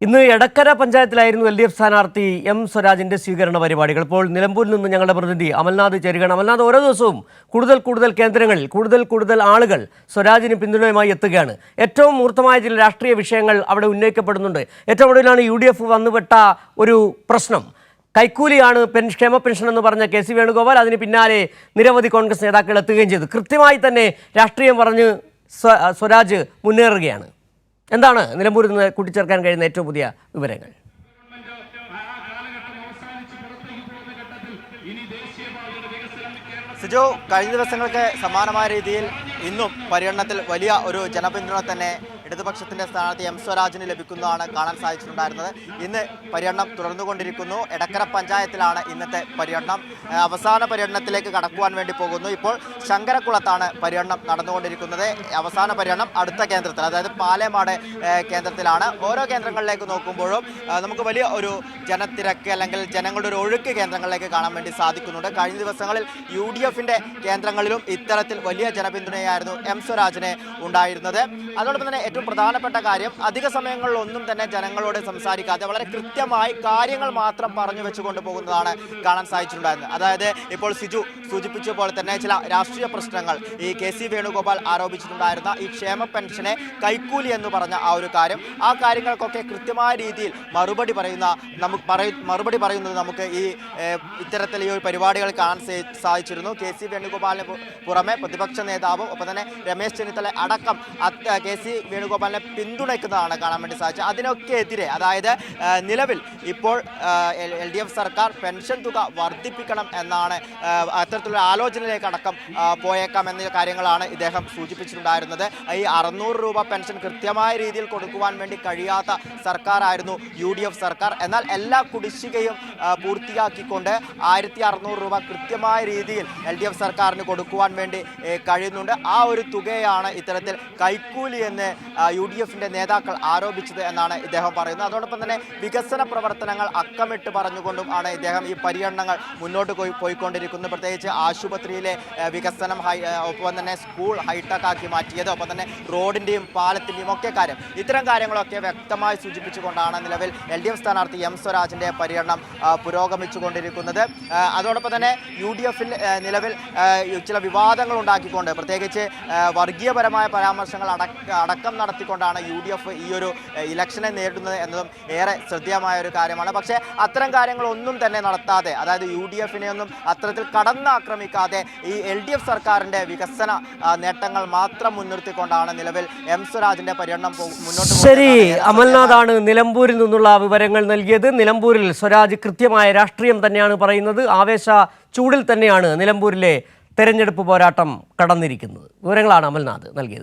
ഇന്ന് എടക്കര പഞ്ചായത്തിലായിരുന്നു LDF സ്ഥാനാർത്ഥി M സ്വരാജിന്റെ സ്വീകരണ പരിപാടികൾ. ഇപ്പോൾ നിലമ്പൂരിൽ നിന്ന് ഞങ്ങളുടെ പ്രതിനിധി അമൽനാഥ് ചേരുകയാണ്. അമൽനാഥ്, ഓരോ ദിവസവും കൂടുതൽ കേന്ദ്രങ്ങളിൽ കൂടുതൽ ആളുകൾ സ്വരാജിന് പിന്തുണയുമായി എത്തുകയാണ്. ഏറ്റവും മൂർത്തമായ ചില രാഷ്ട്രീയ വിഷയങ്ങൾ അവിടെ ഉന്നയിക്കപ്പെടുന്നുണ്ട്. ഏറ്റവും ഒടുവിലാണ് UDF വന്നുപെട്ട ഒരു പ്രശ്നം. കൈക്കൂലിയാണ് ക്ഷേമ പെൻഷൻ എന്ന് പറഞ്ഞ KC വേണുഗോപാൽ. അതിന് പിന്നാലെ നിരവധി കോൺഗ്രസ് നേതാക്കൾ എത്തുകയും ചെയ്തു. കൃത്യമായി തന്നെ രാഷ്ട്രീയം പറഞ്ഞ് സ്വരാജ് മുന്നേറുകയാണ്. എന്താണ് നിലമ്പൂരിൽ നിന്ന് കൂട്ടിച്ചേർക്കാൻ കഴിയുന്ന ഏറ്റവും പുതിയ വിവരങ്ങൾ? സിജോ, കഴിഞ്ഞ ദിവസങ്ങൾക്ക് സമാനമായ രീതിയിൽ ഇന്നും പര്യടനത്തിൽ വലിയ ഒരു ജനപിന്തുണ തന്നെ ഇടതുപക്ഷത്തിന്റെ സ്ഥാനാർത്ഥി M സ്വരാജിന് ലഭിക്കുന്നതാണ് കാണാൻ സാധിച്ചിട്ടുണ്ടായിരുന്നത്. ഇന്ന് പര്യടനം തുടർന്നുകൊണ്ടിരിക്കുന്നു. എടക്കര പഞ്ചായത്തിലാണ് ഇന്നത്തെ പര്യടനം. അവസാന പര്യടനത്തിലേക്ക് കടക്കുവാൻ വേണ്ടി പോകുന്നു. ഇപ്പോൾ ശങ്കരക്കുളത്താണ് പര്യടനം നടന്നുകൊണ്ടിരിക്കുന്നത്. അവസാന പര്യടനം അടുത്ത കേന്ദ്രത്തിൽ, അതായത് പാലേമാട് കേന്ദ്രത്തിലാണ്. ഓരോ കേന്ദ്രങ്ങളിലേക്ക് നോക്കുമ്പോഴും നമുക്ക് വലിയ ഒരു ജനത്തിരക്ക് അല്ലെങ്കിൽ ജനങ്ങളുടെ ഒരു ഒഴുക്ക് കേന്ദ്രങ്ങളിലേക്ക് കാണാൻ വേണ്ടി സാധിക്കുന്നുണ്ട്. കഴിഞ്ഞ ദിവസങ്ങളിൽ UDFന്റെ കേന്ദ്രങ്ങളിലും ഇത്തരത്തിൽ വലിയ ജനപിന്തുണയായിരുന്നു M സ്വരാജിന് ഉണ്ടായിരുന്നത്. അതോടൊപ്പം തന്നെ ഏറ്റവും പ്രധാനപ്പെട്ട കാര്യം, അധിക സമയങ്ങളിലൊന്നും തന്നെ ജനങ്ങളോട് സംസാരിക്കാതെ വളരെ കൃത്യമായി കാര്യങ്ങൾ മാത്രം പറഞ്ഞു വെച്ചുകൊണ്ട് പോകുന്നതാണ് കാണാൻ സാധിച്ചിട്ടുണ്ടായിരുന്നത്. അതായത് ഇപ്പോൾ സിജു സൂചിപ്പിച്ച പോലെ തന്നെ ചില രാഷ്ട്രീയ പ്രശ്നങ്ങൾ ഈ KC വേണുഗോപാൽ ആരോപിച്ചിട്ടുണ്ടായിരുന്ന ഈ ക്ഷേമ പെൻഷനെ കൈക്കൂലി എന്ന് പറഞ്ഞ ആ ഒരു കാര്യം, ആ കാര്യങ്ങൾക്കൊക്കെ കൃത്യമായ രീതിയിൽ മറുപടി പറയുന്നത് നമുക്ക് ഈ ഇത്തരത്തിൽ ഈ ഒരു പരിപാടികൾ കാണാൻ സാധിച്ചിരുന്നു. KC വേണുഗോപാലിന് പുറമെ പ്രതിപക്ഷ നേതാവും ഒപ്പം തന്നെ രമേശ് ചെന്നിത്തല അടക്കം KC വേണുഗോപാലിനെ പിന്തുണയ്ക്കുന്നതാണ് കാണാൻ വേണ്ടി സാധിച്ചത്. അതിനൊക്കെ എതിരെ, അതായത് നിലവിൽ ഇപ്പോൾ LDF സർക്കാർ പെൻഷൻ തുക വർദ്ധിപ്പിക്കണം എന്നാണ്, അത്തരത്തിലുള്ള ആലോചനയിലേക്ക് അടക്കം പോയേക്കാം എന്ന കാര്യങ്ങളാണ് ഇദ്ദേഹം സൂചിപ്പിച്ചിട്ടുണ്ടായിരുന്നത്. ഈ 600 രൂപ പെൻഷൻ കൃത്യമായ രീതിയിൽ കൊടുക്കുവാൻ വേണ്ടി കഴിയാത്ത സർക്കാരായിരുന്നു UDF സർക്കാർ. എന്നാൽ എല്ലാ കുടിശ്ശികയും പൂർത്തിയാക്കിക്കൊണ്ട് 1600 രൂപ കൃത്യമായ രീതിയിൽ LDF സർക്കാരിന് കൊടുക്കുവാൻ വേണ്ടി കഴിയുന്നുണ്ട്. ആ ഒരു തുകയാണ് ഇത്തരത്തിൽ കൈക്കൂലി എന്ന് UDFന്റെ നേതാക്കൾ ആരോപിച്ചത് എന്നാണ് ഇദ്ദേഹം പറയുന്നത്. അതോടൊപ്പം തന്നെ വികസന പ്രവർത്തനങ്ങൾ അക്കമിട്ട് പറഞ്ഞുകൊണ്ടും ആണ് ഇദ്ദേഹം ഈ പര്യടനങ്ങൾ മുന്നോട്ട് പോയിക്കൊണ്ടിരിക്കുന്നത്. പ്രത്യേകിച്ച് ആശുപത്രിയിലെ വികസനം, ഒപ്പം തന്നെ സ്കൂൾ ഹൈടെക് ആക്കി മാറ്റിയത്, ഒപ്പം തന്നെ റോഡിൻ്റെയും പാലത്തിൻ്റെയും ഒക്കെ കാര്യം, ഇത്തരം കാര്യങ്ങളൊക്കെ വ്യക്തമായി സൂചിപ്പിച്ചുകൊണ്ടാണ് നിലവിൽ LDF സ്ഥാനാർത്ഥി M സ്വരാജിൻ്റെ പര്യടനം പുരോഗമിച്ചുകൊണ്ടിരിക്കുന്നത്. അതോടൊപ്പം തന്നെ UDFിൽ നിലവിൽ ചില വിവാദങ്ങൾ ഉണ്ടാക്കിക്കൊണ്ട്, പ്രത്യേകിച്ച് വർഗീയപരമായ പരാമർശങ്ങൾ അടക്കം നടത്തിക്കൊണ്ടാണ് UDF ഈ ഒരു ഇലക്ഷനെ നേരിടുന്നത് എന്നതും ഏറെ ശ്രദ്ധേയമായ ഒരു കാര്യമാണ്. പക്ഷേ അത്തരം കാര്യങ്ങളൊന്നും തന്നെ നടത്താതെ, അതായത് UDFനെ ഒന്നും അത്തരത്തിൽ കടന്നാക്രമിക്കാതെ ഈ LDF സർക്കാരിൻ്റെ വികസന നേട്ടങ്ങൾ മാത്രം മുൻനിർത്തിക്കൊണ്ടാണ് നിലവിൽ M സ്വരാജിൻ്റെ പര്യടനം മുന്നോട്ട്. ശരി, അമൽനാഥാണ് നിലമ്പൂരിൽ നിന്നുള്ള വിവരങ്ങൾ നൽകിയത്. നിലമ്പൂരിൽ സ്വരാജ് കൃത്യമായ രാഷ്ട്രീയം തന്നെയാണ് പറയുന്നത്. ആവേശ ചൂടിൽ തന്നെയാണ് നിലമ്പൂരിലെ തെരഞ്ഞെടുപ്പ് പോരാട്ടം കടന്നിരിക്കുന്നത്. വിവരങ്ങളാണ് അമൽനാഥ് നൽകിയത്.